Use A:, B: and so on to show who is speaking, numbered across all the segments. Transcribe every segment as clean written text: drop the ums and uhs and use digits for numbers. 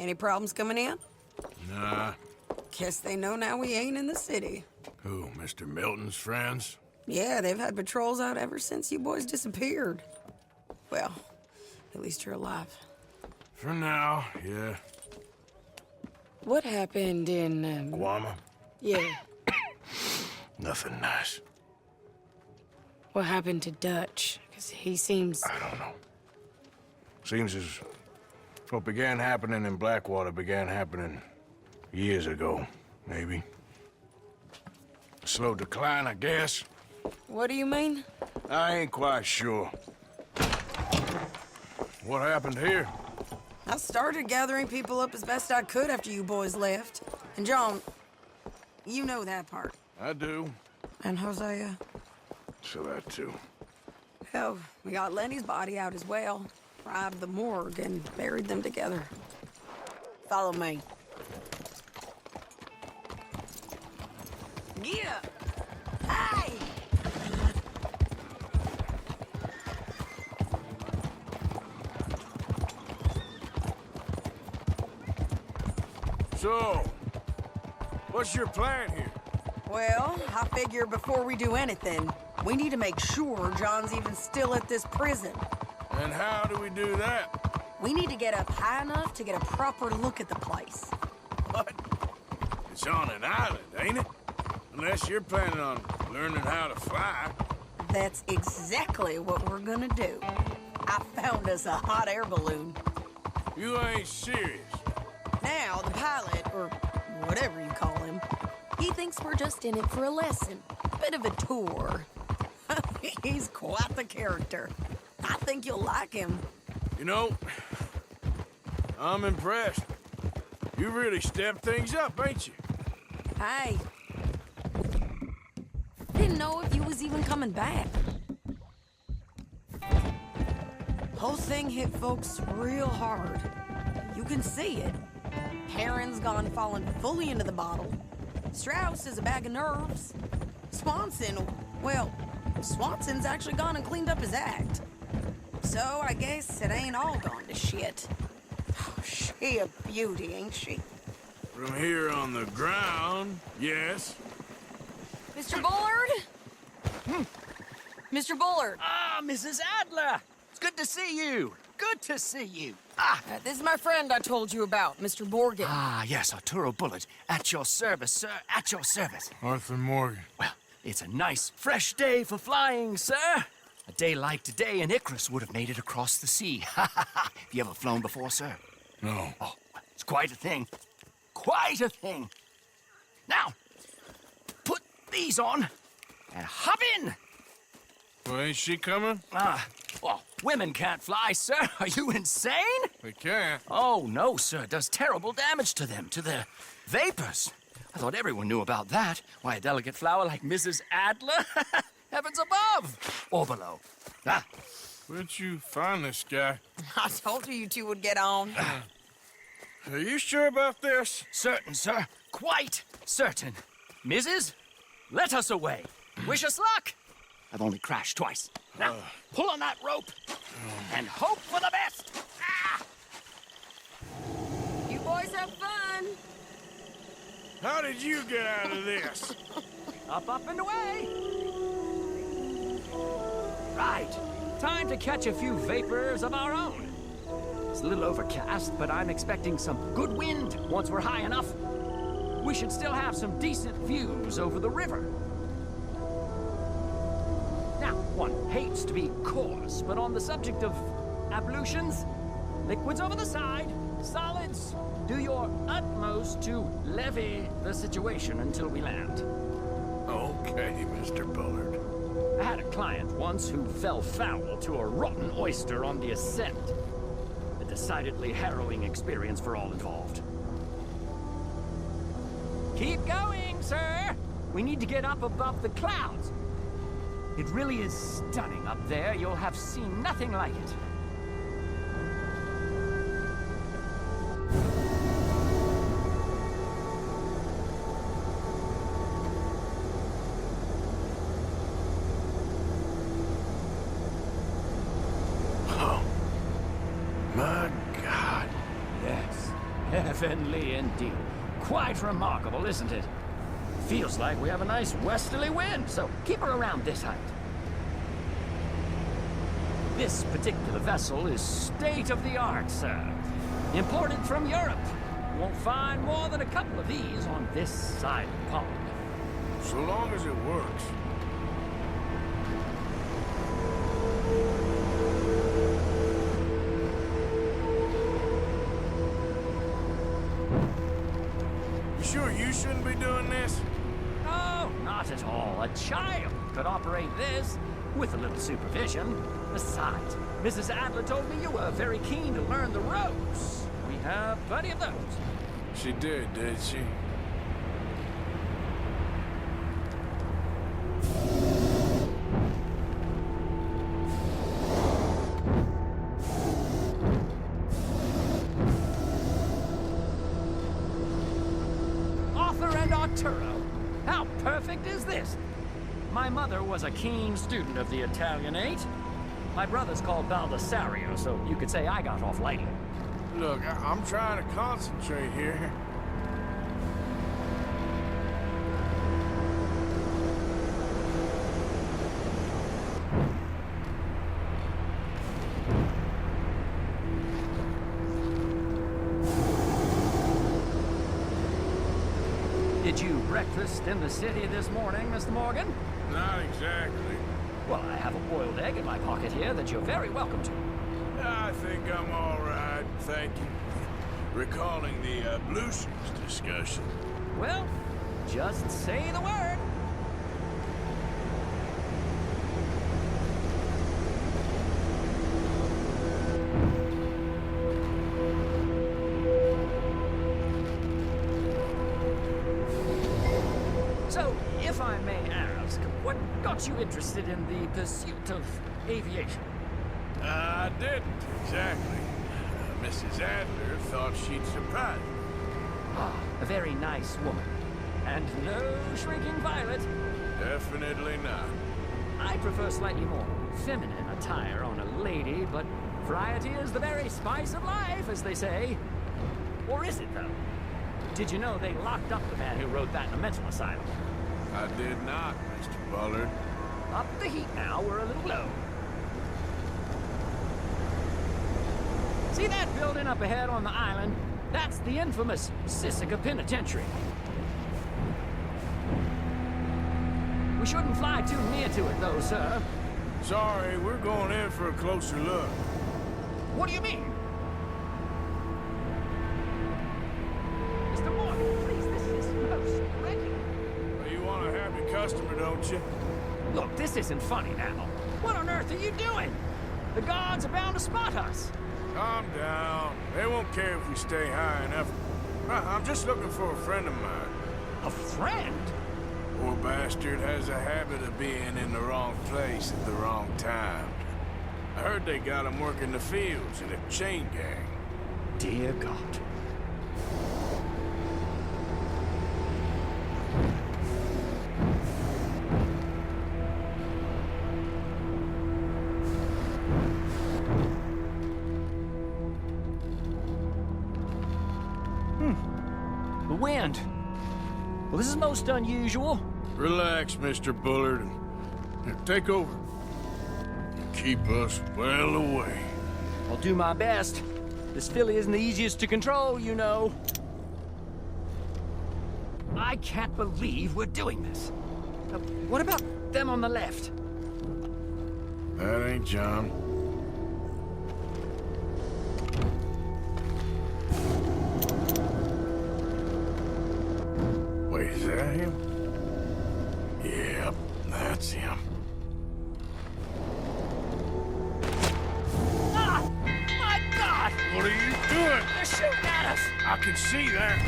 A: Any problems coming in?
B: Nah.
A: Guess they know now we ain't in the city.
B: Who, Mr. Milton's friends?
A: Yeah, they've had patrols out ever since you boys disappeared. Well, at least you're alive.
B: For now, yeah.
A: What happened in,
B: Guama?
A: Yeah.
B: Nothing nice.
A: What happened to Dutch? Because he seems...
B: I don't know. Seems as what began happening in Blackwater began happening years ago, maybe. A slow decline, I guess.
A: What do you mean?
B: I ain't quite sure. What happened here?
A: I started gathering people up as best I could after you boys left. And John, you know that part.
B: I do.
A: And Hosea?
B: So that too.
A: Hell, we got Lenny's body out as well. Robbed the morgue and buried them together. Follow me. Yeah! Hey!
B: So, what's your plan here?
A: Well, I figure before we do anything, we need to make sure John's even still at this prison.
B: And how do we do that?
A: We need to get up high enough to get a proper look at the place.
B: What? It's on an island, ain't it? Unless you're planning on learning how to fly.
A: That's exactly what we're gonna do. I found us a hot air balloon.
B: You ain't serious.
A: Now, the pilot, or whatever you call him, he thinks we're just in it for a lesson. Bit of a tour. He's quite the character. I think you'll like him.
B: You know, I'm impressed. You really stepped things up, ain't you?
A: Hey. Didn't know if you was even coming back. Whole thing hit folks real hard. You can see it. Heron's gone falling fully into the bottle. Strauss is a bag of nerves. Swanson, well, Swanson's actually gone and cleaned up his act. So I guess it ain't all gone to shit. Oh, she a beauty, ain't she?
B: From here on the ground, yes.
A: Mr. Bullard? Mr. Bullard.
C: Ah, Mrs. Adler! It's good to see you. Good to see you.
A: This is my friend I told you about, Mr. Morgan.
C: Ah, yes, Arturo Bullard. At your service, sir. At your service.
B: Arthur Morgan.
C: Well, it's a nice, fresh day for flying, sir. A day like today, an Icarus would have made it across the sea. Have you ever flown before, sir?
B: No.
C: Oh, it's quite a thing. Quite a thing. Now, put these on and hop in.
B: Well, ain't she coming?
C: Well, women can't fly, sir. Are you insane?
B: They can't.
C: Oh, no, sir. It does terrible damage to them, to their vapors. I thought everyone knew about that. Why, a delicate flower like Mrs. Adler? Heavens above. Or below.
B: Where'd you find this guy?
A: I told you two would get on.
B: Are you sure about this?
C: Certain, sir. Quite certain. Mrs., let us away. Wish us luck. I've only crashed twice. Now, pull on that rope and hope for the best.
A: You boys have fun.
B: How did you get out of this?
C: Up, and away. Right. Time to catch a few vapors of our own. It's a little overcast, but I'm expecting some good wind once we're high enough. We should still have some decent views over the river. Now, one hates to be coarse, but on the subject of ablutions, liquids over the side, solids, do your utmost to levy the situation until we land.
B: Okay, Mr. Bullard.
C: I had a client once who fell foul to a rotten oyster on the ascent. A decidedly harrowing experience for all involved. Keep going, sir! We need to get up above the clouds. It really is stunning up there. You'll have seen nothing like it.
B: Oh, my God.
C: Yes. Heavenly indeed. Quite remarkable, isn't it? Feels like we have a nice westerly wind, so keep her around this height. This particular vessel is state-of-the-art, sir. Imported from Europe. Won't find more than a couple of these on this side of the pond.
B: So long as it works. You sure you shouldn't be doing this?
C: Oh, not at all. A child could operate this with a little supervision. Besides, Mrs. Adler told me you were very keen to learn the ropes. We have plenty of those.
B: She did she?
C: Arthur and Arturo. How perfect is this? My mother was a keen student of the Italianate. My brother's called Baldessario, so you could say I got off lightly.
B: Look, I'm trying to concentrate here.
C: Did you breakfast in the city this morning, Mr. Morgan?
B: Not exactly.
C: Well, I have a boiled egg in my pocket here that you're very welcome to.
B: I think I'm all right, thank you. Recalling the ablutions discussion.
C: Well, just say the word. So, if I may ask, what got you interested in the pursuit of aviation?
B: I didn't, exactly. Mrs. Adler thought she'd surprise me.
C: Ah, a very nice woman. And no shrinking violet.
B: Definitely not.
C: I prefer slightly more feminine attire on a lady, but variety is the very spice of life, as they say. Or is it, though? Did you know they locked up the man who wrote that in a mental asylum?
B: I did not, Mr. Bullard.
C: Up the heat now, we're a little low. See that building up ahead on the island? That's the infamous Sisika Penitentiary. We shouldn't fly too near to it, though, sir.
B: Sorry, we're going in for a closer look.
C: What do you mean? Mr. Morgan, please, this is most irregular.
B: Well, you want a happy customer, don't you?
C: Look, this isn't funny now. What on earth are you doing? The guards are bound to spot us.
B: Calm down. They won't care if we stay high enough. I'm just looking for a friend of mine.
C: A friend?
B: Poor bastard has a habit of being in the wrong place at the wrong time. I heard they got him working the fields in a chain gang.
C: Dear God. The wind. Well, this is most unusual.
B: Relax, Mr. Bullard. Here, take over. Keep us well away.
C: I'll do my best. This filly isn't the easiest to control, you know. I can't believe we're doing this. What about them on the left?
B: That ain't John. Wait, is that him? Yep, that's him.
C: Ah! My God!
B: What are you doing?
C: They're shooting at us!
B: I can see that.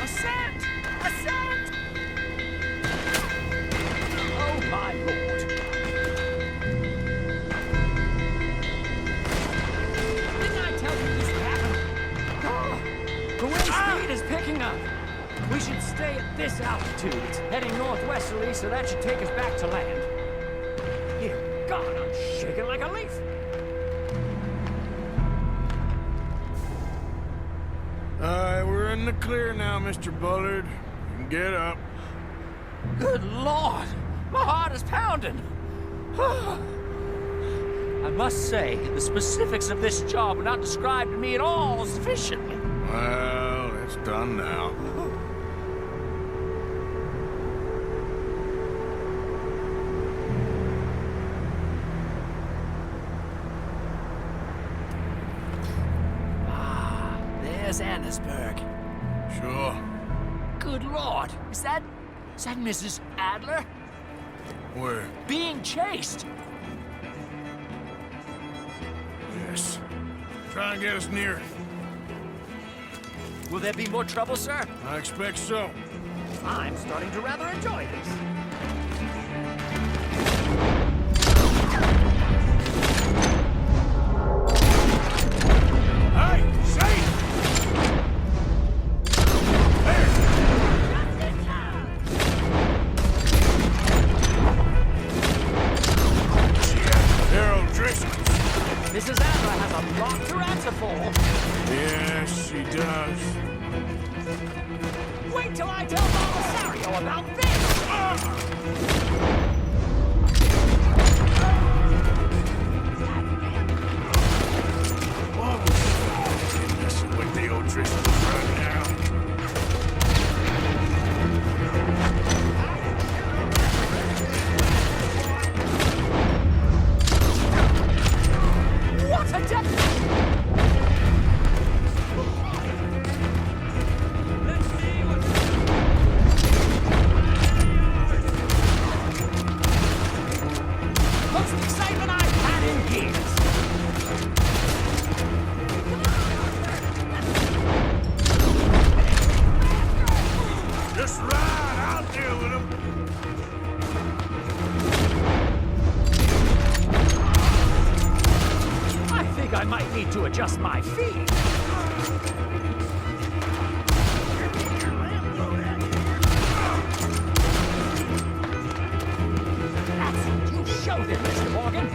C: Ascent! Ascent! Oh, my Lord. Didn't I tell you this would happen? Oh, the wind speed is picking up. We should stay at this altitude. It's heading northwesterly, so that should take us back to land. Dear God, I'm shaking like a leaf.
B: All right, we're in the clear now, Mr. Bullard. You can get up.
C: Good Lord! My heart is pounding! I must say, the specifics of this job were not described to me at all sufficiently.
B: Well, it's done now.
C: There's Annesburg.
B: Sure.
C: Good Lord! Is that Mrs. Adler?
B: Where?
C: Being chased!
B: Yes. Try and get us near.
C: Will there be more trouble, sir?
B: I expect so.
C: I'm starting to rather enjoy this.
B: Hey! Safe!
C: Mrs. Adler has a lot to answer for.
B: Yes, she does.
C: Wait till I tell Belisario about this!
B: Messing with the old Tristan right now.
C: What a death! Let's see what's... Most excitement I've had in years.
B: Just ride, I'll deal with him.
C: I think I might need to adjust my feet. That's it. You show them, Mr. Morgan.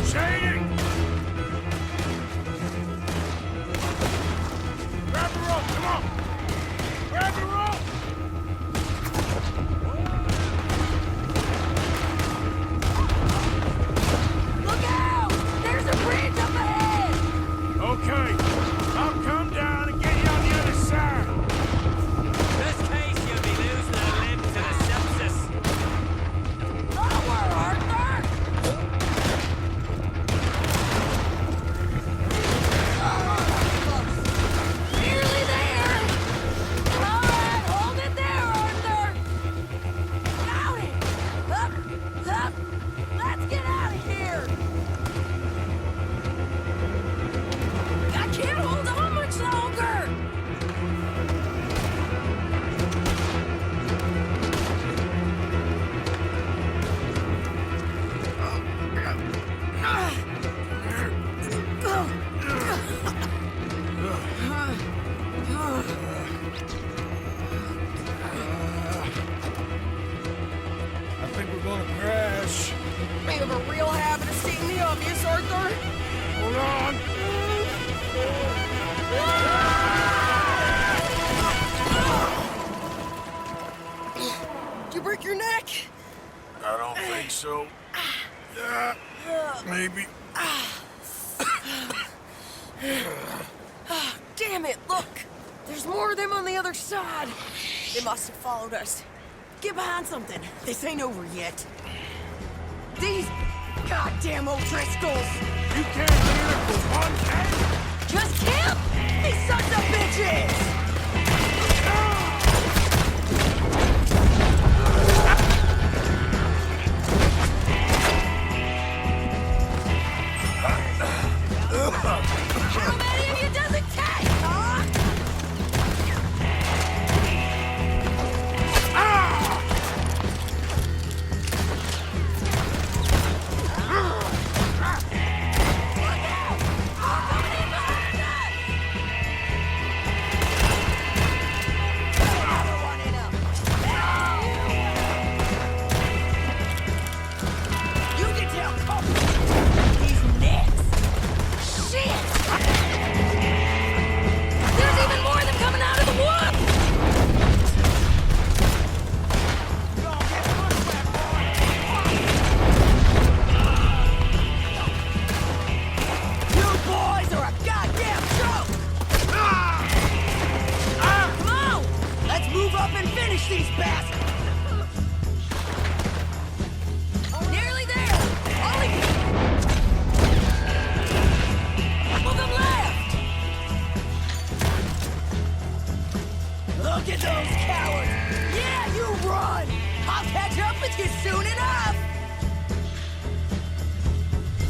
B: Shady! Grab the rope, come on! Grab the rope!
A: Look out! There's a bridge up ahead!
B: Okay, I'll come down and get you on the other side.
D: This case, you'll be losing a limb to the sepsis.
A: Lower, Arthur! Nearly there! All right, hold it there, Arthur! Got it! Up, up! Let's get out of here! I can't hold on much longer!
B: I think we're gonna crash.
A: You have a real habit of stating the obvious, Arthur.
B: Hold on.
A: Did you break your neck?
B: I don't think so. Yeah, maybe.
A: Damn it, look! There's more of them on the other side. They must have followed us. Get behind something. This ain't over yet. These goddamn O'Driscolls!
B: You can't leave it for one day.
A: Just camp! These sons of bitches! How many of you does it take, huh?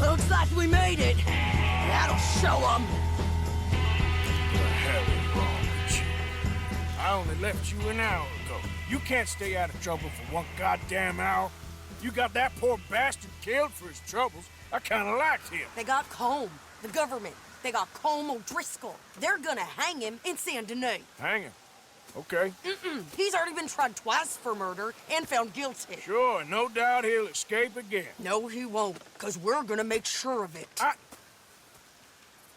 A: Looks like we made it. That'll show them.
B: What the hell is wrong with you? I only left you an hour ago. You can't stay out of trouble for one goddamn hour. You got that poor bastard killed for his troubles. I kinda liked him.
A: They got Combe, the government. They got Combe O'Driscoll. They're gonna hang him in Saint Denis.
B: Hang him. Okay.
A: He's already been tried twice for murder and found guilty.
B: Sure, no doubt he'll escape again.
A: No, he won't, because we're gonna make sure of it.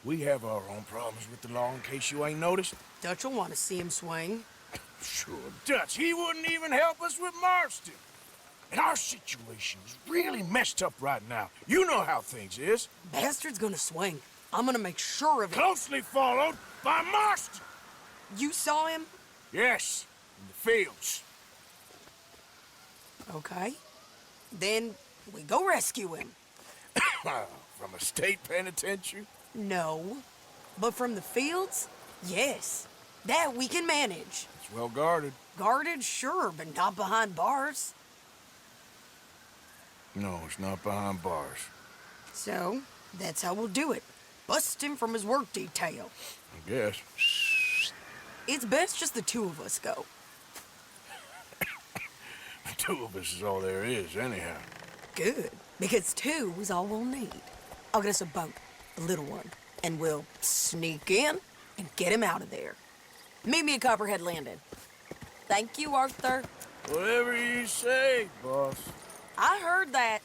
B: We have our own problems with the law in case you ain't noticed.
A: Dutch will want to see him swing.
B: Sure, Dutch, he wouldn't even help us with Marston. And our situation is really messed up right now. You know how things is.
A: Bastard's gonna swing. I'm gonna make sure of it.
B: Closely followed by Marston.
A: You saw him?
B: Yes, in the fields.
A: Okay. Then we go rescue him.
B: From a state penitentiary?
A: No. But from the fields? Yes. That we can manage.
B: It's well guarded.
A: Guarded, sure, but not behind bars.
B: No, it's not behind bars.
A: So, that's how we'll do it. Bust him from his work detail.
B: I guess.
A: It's best just the two of us go.
B: The two of us is all there is, anyhow.
A: Good, because two is all we'll need. I'll get us a boat, a little one, and we'll sneak in and get him out of there. Meet me at Copperhead Landing. Thank you, Arthur.
B: Whatever you say, boss.
A: I heard that.